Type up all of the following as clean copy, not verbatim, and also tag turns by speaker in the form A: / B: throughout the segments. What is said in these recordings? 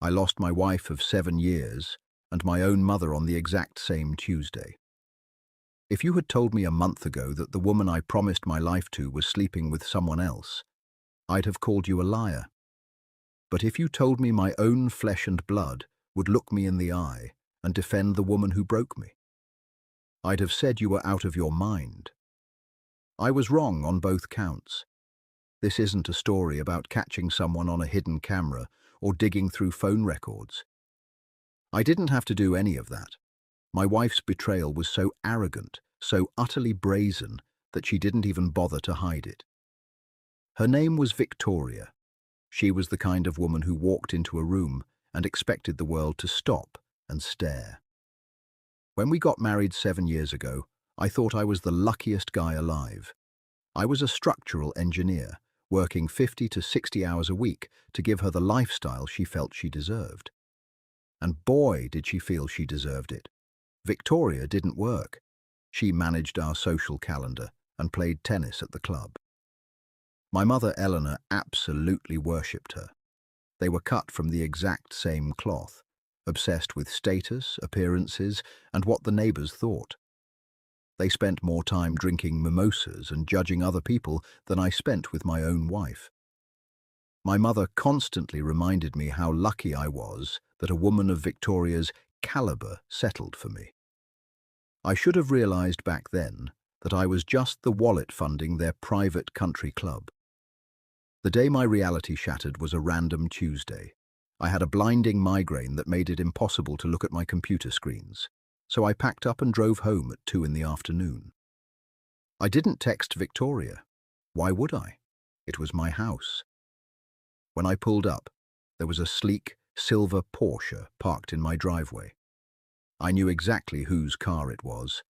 A: I lost my wife of 7 years and my own mother on the exact same Tuesday. If you had told me a month ago that the woman I promised my life to was sleeping with someone else, I'd have called you a liar. But if you told me my own flesh and blood would look me in the eye and defend the woman who broke me, I'd have said you were out of your mind. I was wrong on both counts. This isn't a story about catching someone on a hidden camera or digging through phone records. I didn't have to do any of that. My wife's betrayal was so arrogant, so utterly brazen, that she didn't even bother to hide it. Her name was Victoria. She was the kind of woman who walked into a room and expected the world to stop and stare. When we got married 7 years ago, I thought I was the luckiest guy alive. I was a structural engineer, working 50 to 60 hours a week to give her the lifestyle she felt she deserved. And boy, did she feel she deserved it. Victoria didn't work. She managed our social calendar and played tennis at the club. My mother, Eleanor, absolutely worshipped her. They were cut from the exact same cloth, obsessed with status, appearances, and what the neighbors thought. They spent more time drinking mimosas and judging other people than I spent with my own wife. My mother constantly reminded me how lucky I was that a woman of Victoria's caliber settled for me. I should have realized back then that I was just the wallet funding their private country club. The day my reality shattered was a random Tuesday. I had a blinding migraine that made it impossible to look at my computer screens, so I packed up and drove home at 2 in the afternoon. I didn't text Victoria. Why would I? It was my house. When I pulled up, there was a sleek, silver Porsche parked in my driveway. I knew exactly whose car it was.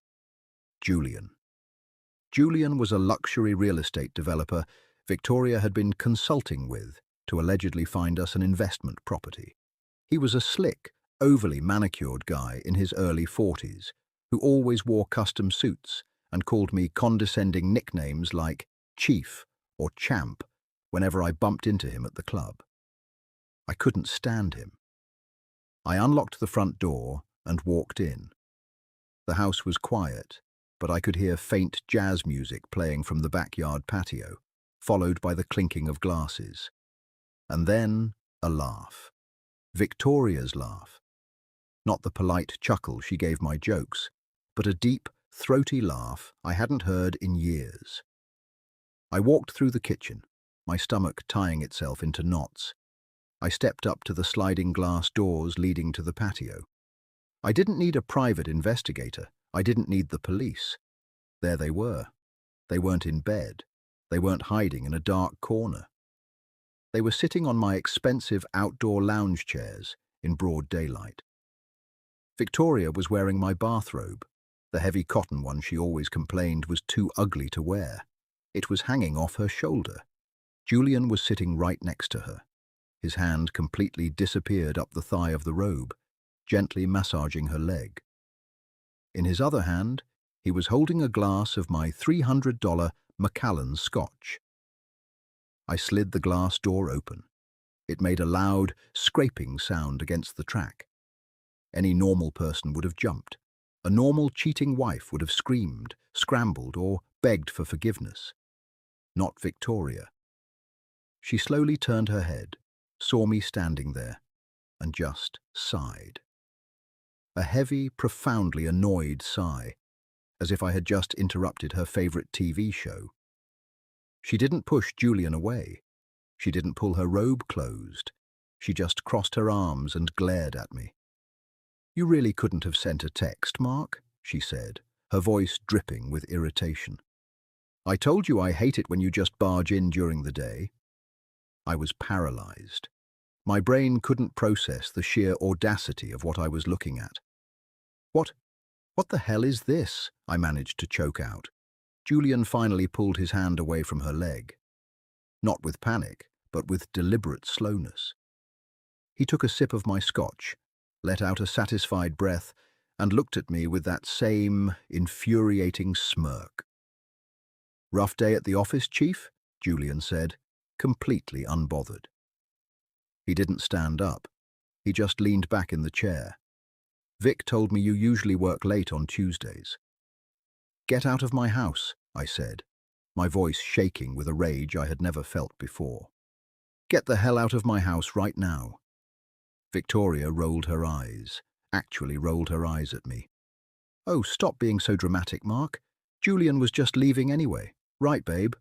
A: Julian. Julian was a luxury real estate developer Victoria had been consulting with to allegedly find us an investment property. He was a slick, overly manicured guy in his early 40s who always wore custom suits and called me condescending nicknames like Chief or Champ whenever I bumped into him at the club. I couldn't stand him. I unlocked the front door and walked in. The house was quiet, but I could hear faint jazz music playing from the backyard patio, followed by the clinking of glasses. And then a laugh. Victoria's laugh. Not the polite chuckle she gave my jokes, but a deep, throaty laugh I hadn't heard in years. I walked through the kitchen, my stomach tying itself into knots. I stepped up to the sliding glass doors leading to the patio. I didn't need a private investigator. I didn't need the police. There they were. They weren't in bed. They weren't hiding in a dark corner. They were sitting on my expensive outdoor lounge chairs in broad daylight. Victoria was wearing my bathrobe. The heavy cotton one she always complained was too ugly to wear. It was hanging off her shoulder. Julian was sitting right next to her. His hand completely disappeared up the thigh of the robe, gently massaging her leg. In his other hand, he was holding a glass of my $300 Macallan Scotch. I slid the glass door open. It made a loud, scraping sound against the track. Any normal person would have jumped. A normal cheating wife would have screamed, scrambled, or begged for forgiveness. Not Victoria. She slowly turned her head, saw me standing there, and just sighed. A heavy, profoundly annoyed sigh, as if I had just interrupted her favorite TV show. She didn't push Julian away. She didn't pull her robe closed. She just crossed her arms and glared at me. "You really couldn't have sent a text, Mark," she said, her voice dripping with irritation. "I told you I hate it when you just barge in during the day." I was paralyzed. My brain couldn't process the sheer audacity of what I was looking at. What the hell is this?" I managed to choke out. Julian finally pulled his hand away from her leg. Not with panic, but with deliberate slowness. He took a sip of my scotch, let out a satisfied breath, and looked at me with that same infuriating smirk. "Rough day at the office, Chief?" Julian said, completely unbothered. He didn't stand up. He just leaned back in the chair. Vic told me you usually work late on Tuesdays. Get out of my house, I said, my voice shaking with a rage I had never felt before. Get the hell out of my house right now. Victoria rolled her eyes, actually rolled her eyes at me. Oh, stop being so dramatic, Mark. Julian was just leaving anyway. Right, babe?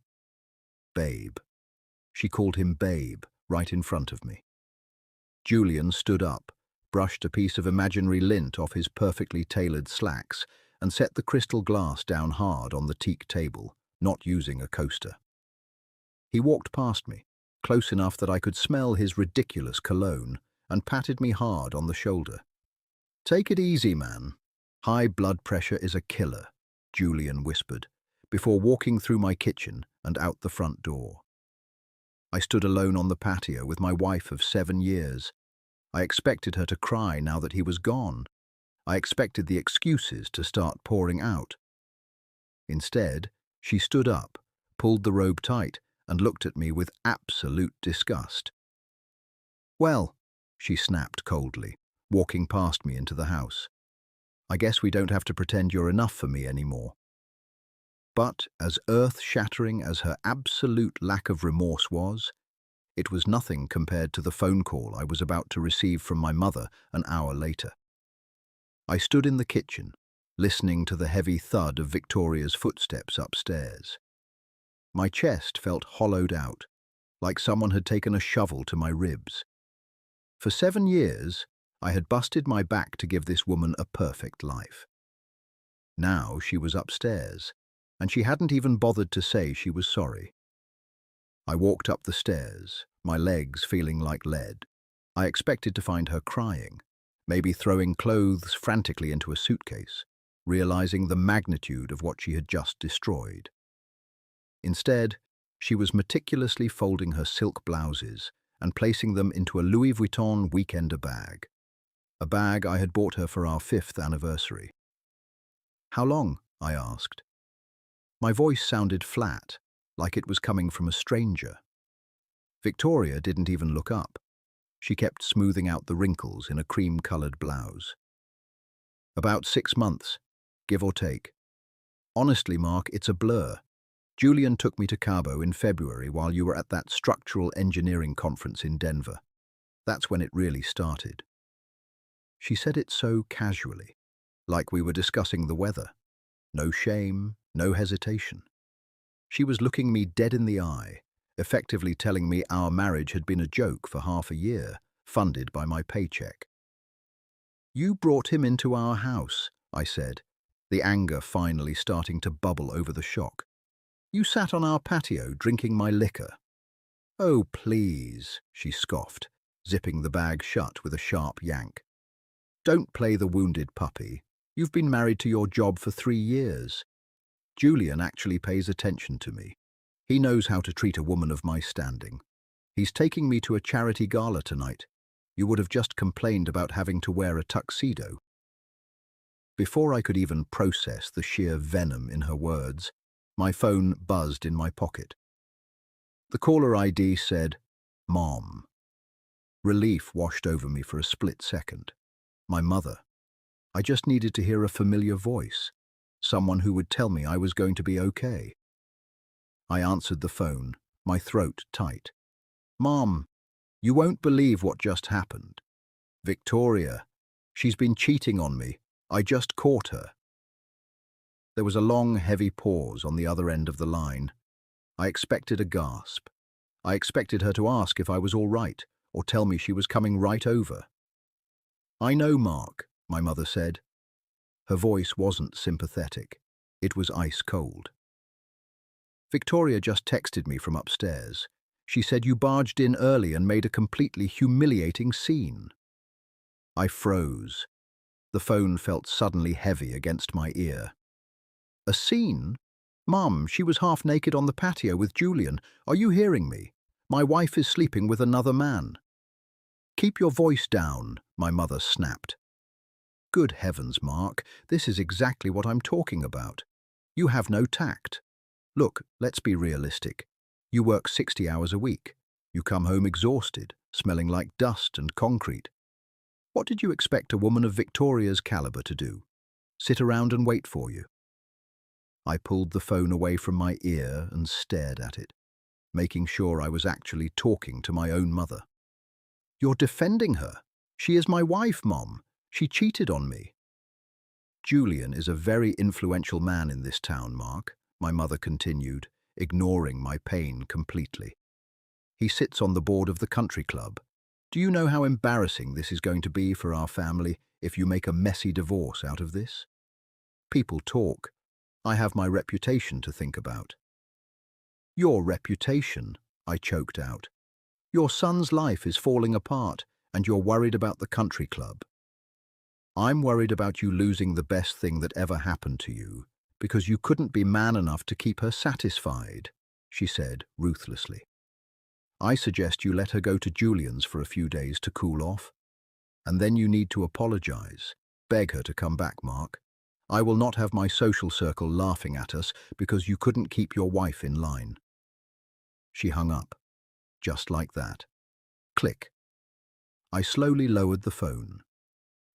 A: Babe. She called him babe, right in front of me. Julian stood up, brushed a piece of imaginary lint off his perfectly tailored slacks, and set the crystal glass down hard on the teak table, not using a coaster. He walked past me, close enough that I could smell his ridiculous cologne, and patted me hard on the shoulder. Take it easy, man. High blood pressure is a killer, Julian whispered, before walking through my kitchen and out the front door. I stood alone on the patio with my wife of 7 years. I expected her to cry now that he was gone. I expected the excuses to start pouring out. Instead, she stood up, pulled the robe tight, and looked at me with absolute disgust. Well, she snapped coldly, walking past me into the house. I guess we don't have to pretend you're enough for me anymore. But as earth-shattering as her absolute lack of remorse was, it was nothing compared to the phone call I was about to receive from my mother an hour later. I stood in the kitchen, listening to the heavy thud of Victoria's footsteps upstairs. My chest felt hollowed out, like someone had taken a shovel to my ribs. For 7 years, I had busted my back to give this woman a perfect life. Now she was upstairs, and she hadn't even bothered to say she was sorry. I walked up the stairs, my legs feeling like lead. I expected to find her crying, maybe throwing clothes frantically into a suitcase, realizing the magnitude of what she had just destroyed. Instead, she was meticulously folding her silk blouses and placing them into a Louis Vuitton weekender bag, a bag I had bought her for our 5th anniversary. How long? I asked. My voice sounded flat, like it was coming from a stranger. Victoria didn't even look up. She kept smoothing out the wrinkles in a cream-colored blouse. About 6 months, give or take. Honestly, Mark, it's a blur. Julian took me to Cabo in February while you were at that structural engineering conference in Denver. That's when it really started. She said it so casually, like we were discussing the weather. No shame, no hesitation. She was looking me dead in the eye, effectively telling me our marriage had been a joke for half a year, funded by my paycheck. You brought him into our house, I said, the anger finally starting to bubble over the shock. You sat on our patio drinking my liquor. Oh, please, she scoffed, zipping the bag shut with a sharp yank. Don't play the wounded puppy. You've been married to your job for 3 years. Julian actually pays attention to me. He knows how to treat a woman of my standing. He's taking me to a charity gala tonight. You would have just complained about having to wear a tuxedo. Before I could even process the sheer venom in her words, my phone buzzed in my pocket. The caller ID said, Mom. Relief washed over me for a split second. My mother. I just needed to hear a familiar voice, someone who would tell me I was going to be okay. I answered the phone, my throat tight. Mom, you won't believe what just happened. Victoria, she's been cheating on me. I just caught her. There was a long, heavy pause on the other end of the line. I expected a gasp. I expected her to ask if I was all right, or tell me she was coming right over. I know, Mark, my mother said. Her voice wasn't sympathetic. It was ice cold. Victoria just texted me from upstairs. She said you barged in early and made a completely humiliating scene. I froze. The phone felt suddenly heavy against my ear. A scene? Mum, she was half naked on the patio with Julian. Are you hearing me? My wife is sleeping with another man. Keep your voice down, my mother snapped. Good heavens, Mark, this is exactly what I'm talking about. You have no tact. Look, let's be realistic. You work 60 hours a week. You come home exhausted, smelling like dust and concrete. What did you expect a woman of Victoria's caliber to do? Sit around and wait for you? I pulled the phone away from my ear and stared at it, making sure I was actually talking to my own mother. You're defending her. She is my wife, Mom. She cheated on me. Julian is a very influential man in this town, Mark, my mother continued, ignoring my pain completely. He sits on the board of the country club. Do you know how embarrassing this is going to be for our family if you make a messy divorce out of this? People talk. I have my reputation to think about. Your reputation, I choked out. Your son's life is falling apart, and you're worried about the country club. I'm worried about you losing the best thing that ever happened to you, because you couldn't be man enough to keep her satisfied, she said ruthlessly. I suggest you let her go to Julian's for a few days to cool off, and then you need to apologize. Beg her to come back, Mark. I will not have my social circle laughing at us because you couldn't keep your wife in line. She hung up, just like that. Click. I slowly lowered the phone.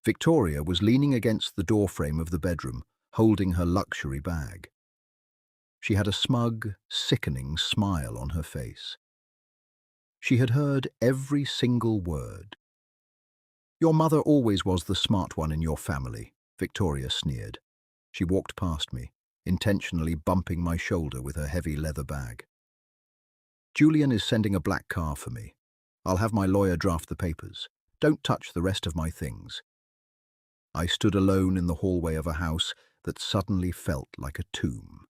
A: Victoria was leaning against the doorframe of the bedroom, holding her luxury bag. She had a smug, sickening smile on her face. She had heard every single word. Your mother always was the smart one in your family, Victoria sneered. She walked past me, intentionally bumping my shoulder with her heavy leather bag. Julian is sending a black car for me. I'll have my lawyer draft the papers. Don't touch the rest of my things. I stood alone in the hallway of a house that suddenly felt like a tomb.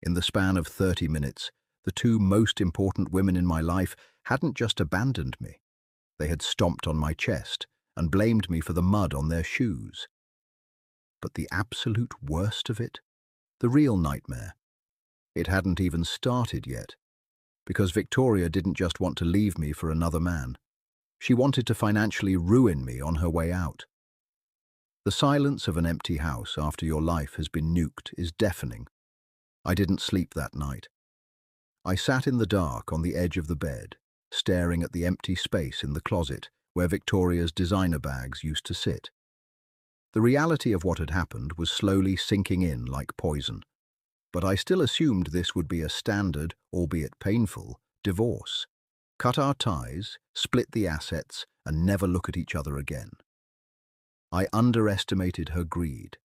A: In the span of 30 minutes, the two most important women in my life hadn't just abandoned me. They had stomped on my chest and blamed me for the mud on their shoes. But the absolute worst of it, the real nightmare, it hadn't even started yet, because Victoria didn't just want to leave me for another man. She wanted to financially ruin me on her way out. The silence of an empty house after your life has been nuked is deafening. I didn't sleep that night. I sat in the dark on the edge of the bed, staring at the empty space in the closet where Victoria's designer bags used to sit. The reality of what had happened was slowly sinking in like poison, but I still assumed this would be a standard, albeit painful, divorce. Cut our ties, split the assets, and never look at each other again. I underestimated her greed,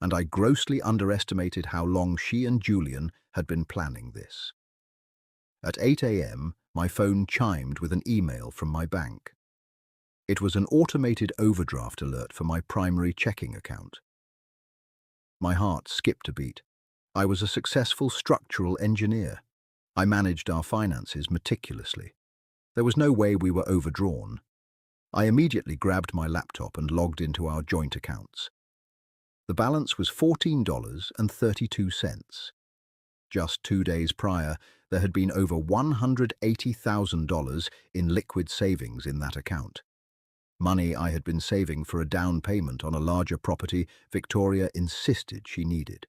A: and I grossly underestimated how long she and Julian had been planning this. At 8 a.m., my phone chimed with an email from my bank. It was an automated overdraft alert for my primary checking account. My heart skipped a beat. I was a successful structural engineer. I managed our finances meticulously. There was no way we were overdrawn. I immediately grabbed my laptop and logged into our joint accounts. The balance was $14.32. Just 2 days prior, there had been over $180,000 in liquid savings in that account. Money I had been saving for a down payment on a larger property Victoria insisted she needed.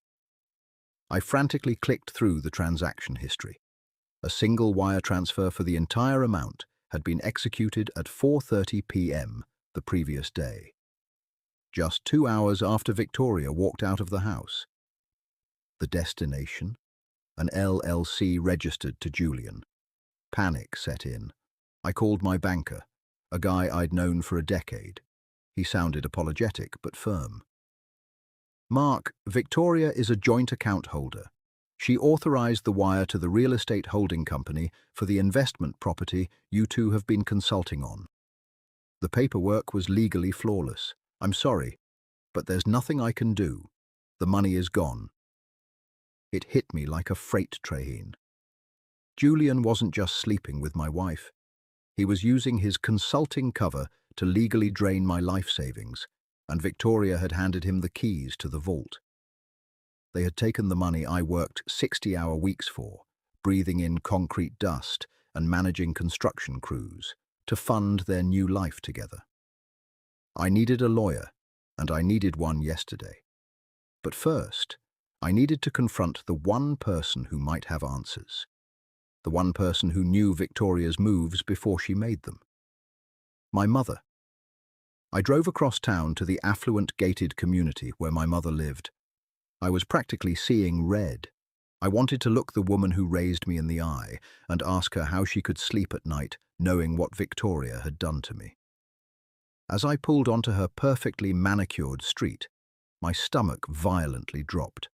A: I frantically clicked through the transaction history. A single wire transfer for the entire amount had been executed at 4:30 p.m. the previous day, just 2 hours after Victoria walked out of the house. The destination? An LLC registered to Julian. Panic set in. I called my banker, a guy I'd known for a decade. He sounded apologetic but firm. Mark, Victoria is a joint account holder. She authorized the wire to the real estate holding company for the investment property you two have been consulting on. The paperwork was legally flawless. I'm sorry, but there's nothing I can do. The money is gone. It hit me like a freight train. Julian wasn't just sleeping with my wife. He was using his consulting cover to legally drain my life savings, and Victoria had handed him the keys to the vault. They had taken the money I worked 60-hour weeks for, breathing in concrete dust and managing construction crews, to fund their new life together. I needed a lawyer, and I needed one yesterday. But first, I needed to confront the one person who might have answers. The one person who knew Victoria's moves before she made them. My mother. I drove across town to the affluent gated community where my mother lived. I was practically seeing red. I wanted to look the woman who raised me in the eye and ask her how she could sleep at night knowing what Victoria had done to me. As I pulled onto her perfectly manicured street, my stomach violently dropped.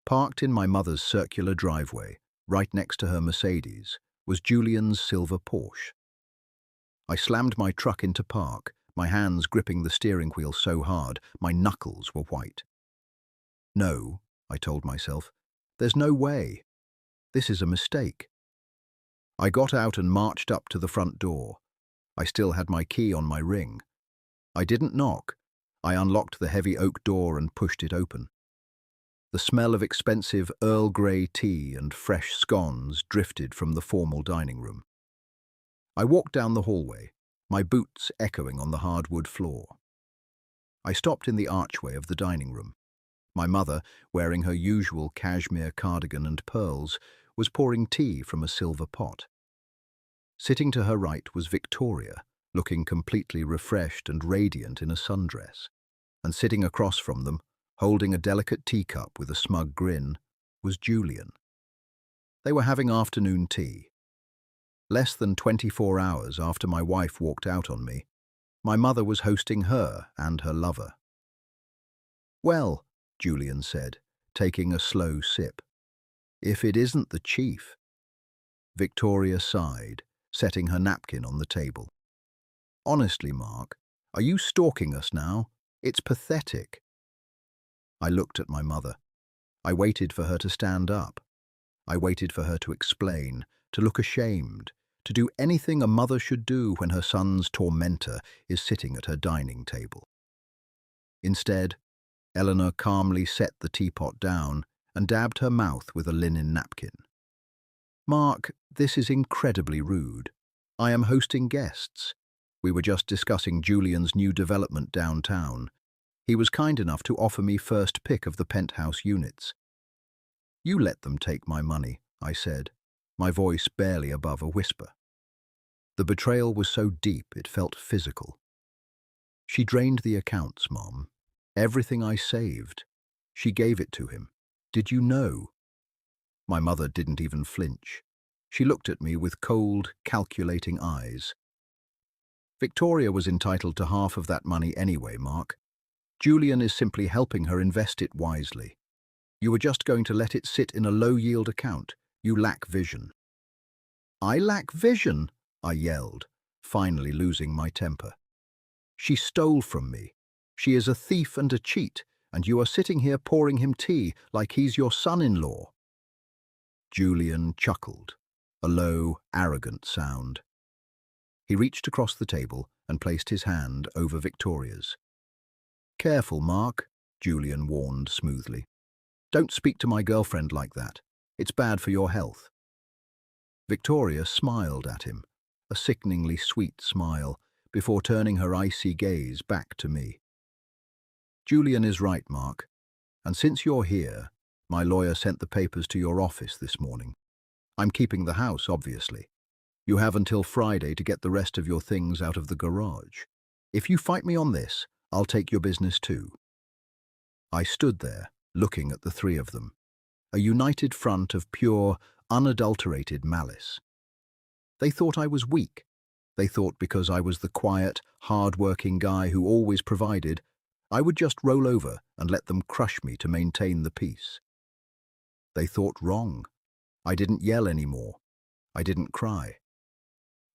A: Parked in my mother's circular driveway, right next to her Mercedes, was Julian's silver Porsche. I slammed my truck into park, my hands gripping the steering wheel so hard my knuckles were white. No, I told myself, there's no way. This is a mistake. I got out and marched up to the front door. I still had my key on my ring. I didn't knock. I unlocked the heavy oak door and pushed it open. The smell of expensive Earl Grey tea and fresh scones drifted from the formal dining room. I walked down the hallway, my boots echoing on the hardwood floor. I stopped in the archway of the dining room. My mother, wearing her usual cashmere cardigan and pearls, was pouring tea from a silver pot. Sitting to her right was Victoria, looking completely refreshed and radiant in a sundress. And sitting across from them, holding a delicate teacup with a smug grin, was Julian. They were having afternoon tea. Less than 24 hours after my wife walked out on me, my mother was hosting her and her lover. "Well," Julian said, taking a slow sip, "if it isn't the chief." Victoria sighed, setting her napkin on the table. "Honestly, Mark, are you stalking us now? It's pathetic." I looked at my mother. I waited for her to stand up. I waited for her to explain, to look ashamed, to do anything a mother should do when her son's tormentor is sitting at her dining table. Instead, Eleanor calmly set the teapot down and dabbed her mouth with a linen napkin. "Mark, this is incredibly rude. I am hosting guests. We were just discussing Julian's new development downtown. He was kind enough to offer me first pick of the penthouse units." "You let them take my money," I said, my voice barely above a whisper. The betrayal was so deep it felt physical. "She drained the accounts, Mom. Everything I saved. She gave it to him. Did you know?" My mother didn't even flinch. She looked at me with cold, calculating eyes. "Victoria was entitled to half of that money anyway, Mark. Julian is simply helping her invest it wisely. You were just going to let it sit in a low-yield account. You lack vision." "I lack vision?" I yelled, finally losing my temper. "She stole from me. She is a thief and a cheat, and you are sitting here pouring him tea like he's your son-in-law." Julian chuckled, a low, arrogant sound. He reached across the table and placed his hand over Victoria's. "Careful, Mark," Julian warned smoothly. "Don't speak to my girlfriend like that. It's bad for your health." Victoria smiled at him, a sickeningly sweet smile, before turning her icy gaze back to me. "Julian is right, Mark. And since you're here, my lawyer sent the papers to your office this morning. I'm keeping the house, obviously. You have until Friday to get the rest of your things out of the garage. If you fight me on this, I'll take your business too." I stood there, looking at the three of them, a united front of pure, unadulterated malice. They thought I was weak. They thought because I was the quiet, hard-working guy who always provided, I would just roll over and let them crush me to maintain the peace. They thought wrong. I didn't yell anymore. I didn't cry.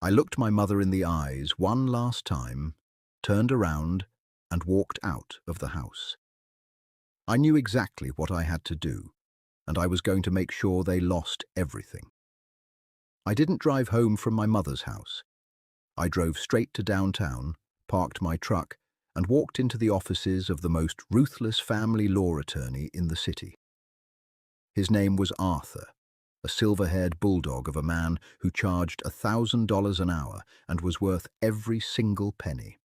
A: I looked my mother in the eyes one last time, turned around, and walked out of the house. I knew exactly what I had to do, and I was going to make sure they lost everything. I didn't drive home from my mother's house. I drove straight to downtown, parked my truck, and walked into the offices of the most ruthless family law attorney in the city. His name was Arthur, a silver-haired bulldog of a man who charged $1,000 an hour and was worth every single penny.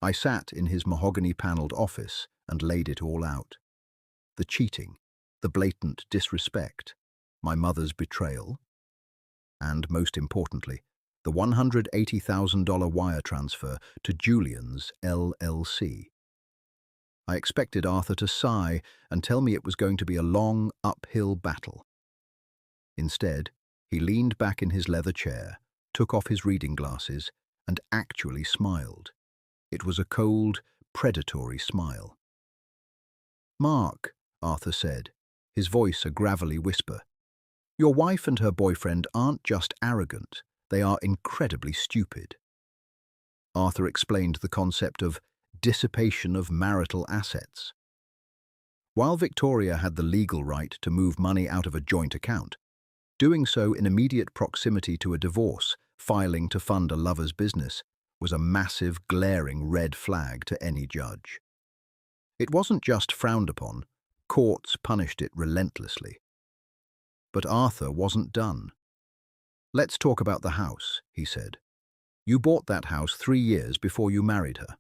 A: I sat in his mahogany-paneled office and laid it all out. The cheating, the blatant disrespect, my mother's betrayal, and, most importantly, the $180,000 wire transfer to Julian's LLC. I expected Arthur to sigh and tell me it was going to be a long, uphill battle. Instead, he leaned back in his leather chair, took off his reading glasses, and actually smiled. It was a cold, predatory smile. "Mark," Arthur said, his voice a gravelly whisper, "your wife and her boyfriend aren't just arrogant, they are incredibly stupid." Arthur explained the concept of dissipation of marital assets. While Victoria had the legal right to move money out of a joint account, doing so in immediate proximity to a divorce filing to fund a lover's business was a massive, glaring red flag to any judge. It wasn't just frowned upon, courts punished it relentlessly. But Arthur wasn't done. "Let's talk about the house," he said. "You bought that house 3 years before you married her.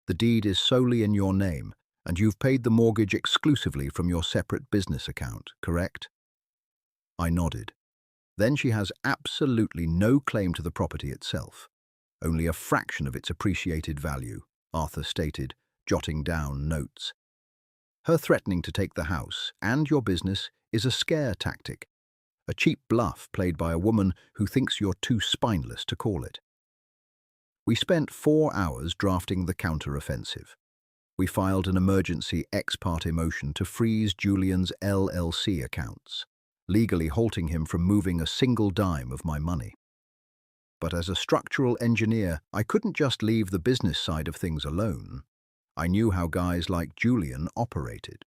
A: The deed is solely in your name, and you've paid the mortgage exclusively from your separate business account, correct?" I nodded. "Then she has absolutely no claim to the property itself. Only a fraction of its appreciated value," Arthur stated, jotting down notes. "Her threatening to take the house and your business is a scare tactic, a cheap bluff played by a woman who thinks you're too spineless to call it." We spent 4 hours drafting the counter-offensive. We filed an emergency ex parte motion to freeze Julian's LLC accounts, legally halting him from moving a single dime of my money. But as a structural engineer, I couldn't just leave the business side of things alone. I knew how guys like Julian operated.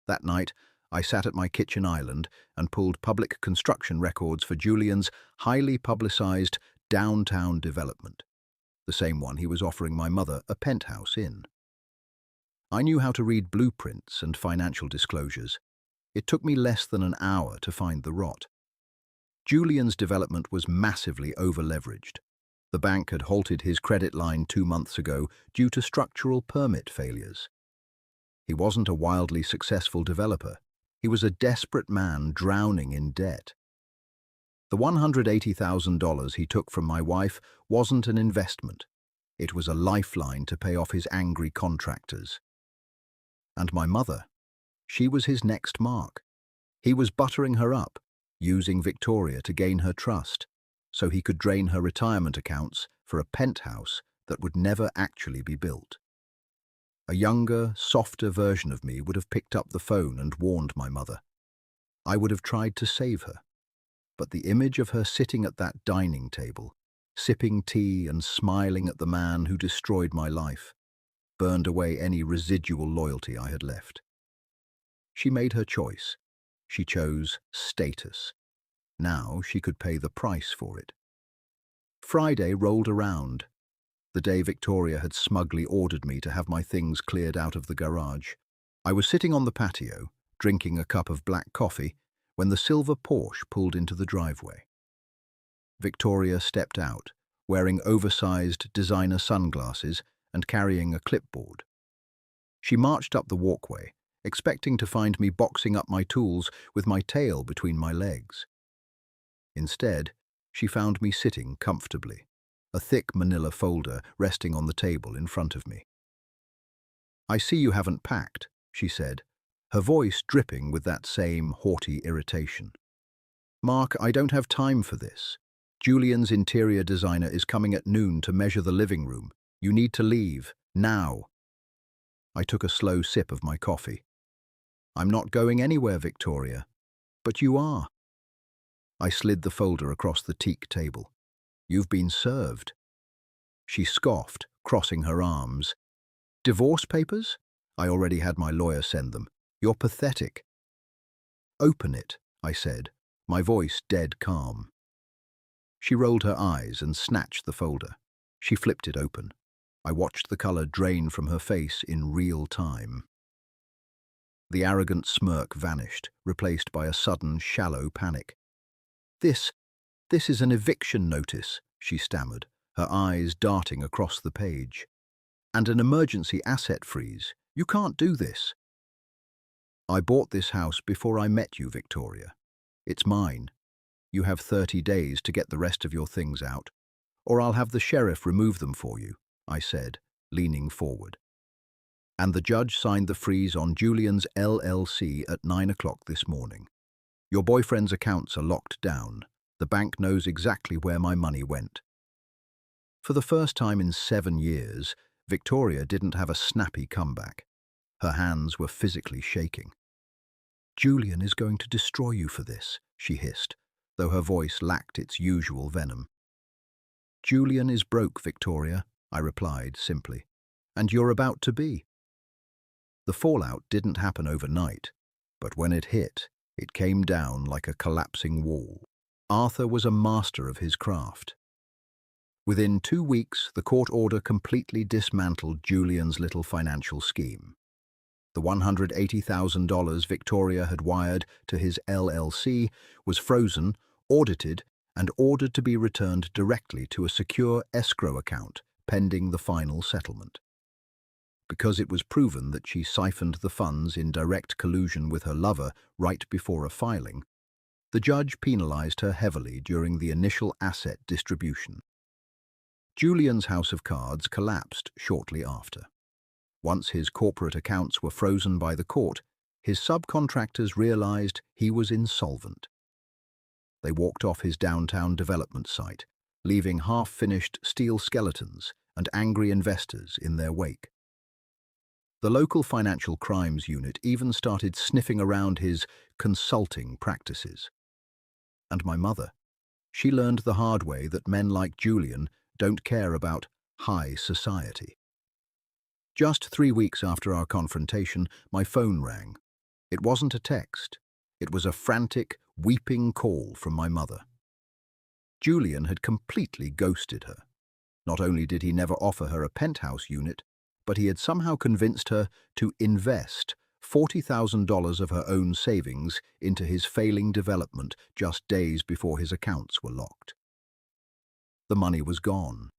A: That night, I sat at my kitchen island and pulled public construction records for Julian's highly publicized downtown development, the same one he was offering my mother a penthouse in. I knew how to read blueprints and financial disclosures. It took me less than an hour to find the rot. Julian's development was massively over-leveraged. The bank had halted his credit line 2 months ago due to structural permit failures. He wasn't a wildly successful developer. He was a desperate man drowning in debt. The $180,000 he took from my wife wasn't an investment. It was a lifeline to pay off his angry contractors. And my mother, she was his next mark. He was buttering her up, using Victoria to gain her trust, so he could drain her retirement accounts for a penthouse that would never actually be built. A younger, softer version of me would have picked up the phone and warned my mother. I would have tried to save her. But the image of her sitting at that dining table, sipping tea and smiling at the man who destroyed my life, burned away any residual loyalty I had left. She made her choice. She chose status. Now she could pay the price for it. Friday rolled around, the day Victoria had smugly ordered me to have my things cleared out of the garage. I was sitting on the patio, drinking a cup of black coffee, when the silver Porsche pulled into the driveway. Victoria stepped out, wearing oversized designer sunglasses and carrying a clipboard. She marched up the walkway, expecting to find me boxing up my tools with my tail between my legs. Instead, she found me sitting comfortably, a thick manila folder resting on the table in front of me. "I see you haven't packed," she said, her voice dripping with that same haughty irritation. "Mark, I don't have time for this. Julian's interior designer is coming at noon to measure the living room. You need to leave, now." I took a slow sip of my coffee. "I'm not going anywhere, Victoria." "But you are." I slid the folder across the teak table. "You've been served." She scoffed, crossing her arms. "Divorce papers? I already had my lawyer send them. You're pathetic." "Open it," I said, my voice dead calm. She rolled her eyes and snatched the folder. She flipped it open. I watched the color drain from her face in real time. The arrogant smirk vanished, replaced by a sudden, shallow panic. This is an eviction notice," she stammered, her eyes darting across the page. "And an emergency asset freeze. You can't do this." "I bought this house before I met you, Victoria. It's mine. You have 30 days to get the rest of your things out, or I'll have the sheriff remove them for you, I said, leaning forward. And the judge signed the freeze on Julian's LLC at 9 o'clock this morning. Your boyfriend's accounts are locked down. The bank knows exactly where my money went. For the first time in 7 years, Victoria didn't have a snappy comeback. Her hands were physically shaking. Julian is going to destroy you for this, she hissed, though her voice lacked its usual venom. Julian is broke, Victoria, I replied simply, and you're about to be. The fallout didn't happen overnight, but when it hit, it came down like a collapsing wall. Arthur was a master of his craft. Within 2 weeks, the court order completely dismantled Julian's little financial scheme. The $180,000 Victoria had wired to his LLC was frozen, audited, and ordered to be returned directly to a secure escrow account pending the final settlement. Because it was proven that she siphoned the funds in direct collusion with her lover right before a filing, the judge penalized her heavily during the initial asset distribution. Julian's house of cards collapsed shortly after. Once his corporate accounts were frozen by the court, his subcontractors realized he was insolvent. They walked off his downtown development site, leaving half-finished steel skeletons and angry investors in their wake. The local financial crimes unit even started sniffing around his consulting practices. And my mother, she learned the hard way that men like Julian don't care about high society. Just 3 weeks after our confrontation, my phone rang. It wasn't a text. It was a frantic, weeping call from my mother. Julian had completely ghosted her. Not only did he never offer her a penthouse unit, but he had somehow convinced her to invest $40,000 of her own savings into his failing development just days before his accounts were locked. The money was gone,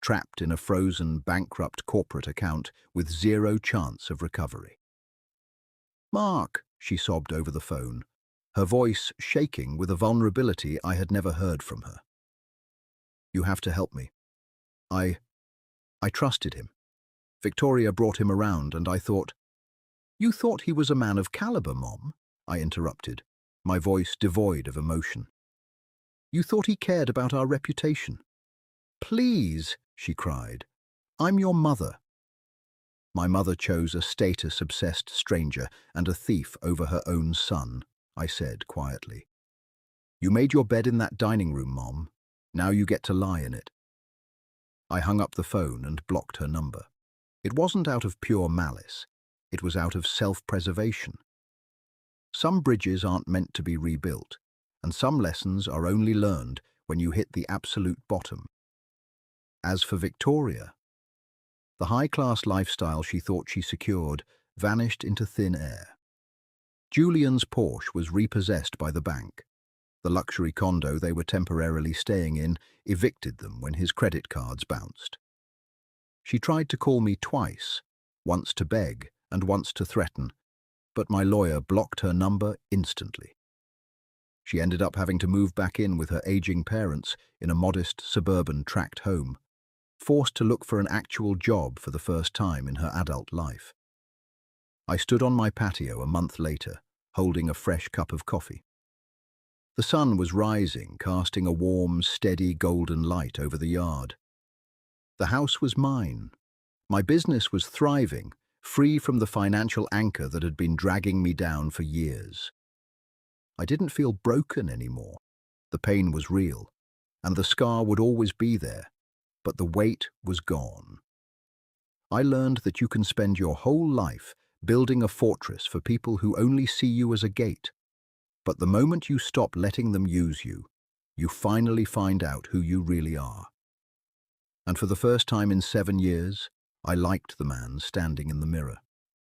A: trapped in a frozen, bankrupt corporate account with zero chance of recovery. "Mark," she sobbed over the phone, her voice shaking with a vulnerability I had never heard from her. "You have to help me. I trusted him. Victoria brought him around and I thought—" "You thought he was a man of caliber, Mom," I interrupted, my voice devoid of emotion. "You thought he cared about our reputation." "Please," she cried, "I'm your mother." My mother chose a status-obsessed stranger and a thief over her own son, I said quietly. "You made your bed in that dining room, Mom. Now you get to lie in it." I hung up the phone and blocked her number. It wasn't out of pure malice. It was out of self-preservation. Some bridges aren't meant to be rebuilt, and some lessons are only learned when you hit the absolute bottom. As for Victoria, the high-class lifestyle she thought she secured vanished into thin air. Julian's Porsche was repossessed by the bank. The luxury condo they were temporarily staying in evicted them when his credit cards bounced. She tried to call me twice, once to beg and once to threaten, but my lawyer blocked her number instantly. She ended up having to move back in with her aging parents in a modest suburban tract home, forced to look for an actual job for the first time in her adult life. I stood on my patio a month later, holding a fresh cup of coffee. The sun was rising, casting a warm, steady golden light over the yard. The house was mine. My business was thriving, free from the financial anchor that had been dragging me down for years. I didn't feel broken anymore. The pain was real, and the scar would always be there, but the weight was gone. I learned that you can spend your whole life building a fortress for people who only see you as a gate. But the moment you stop letting them use you, you finally find out who you really are. And for the first time in 7 years, I liked the man standing in the mirror.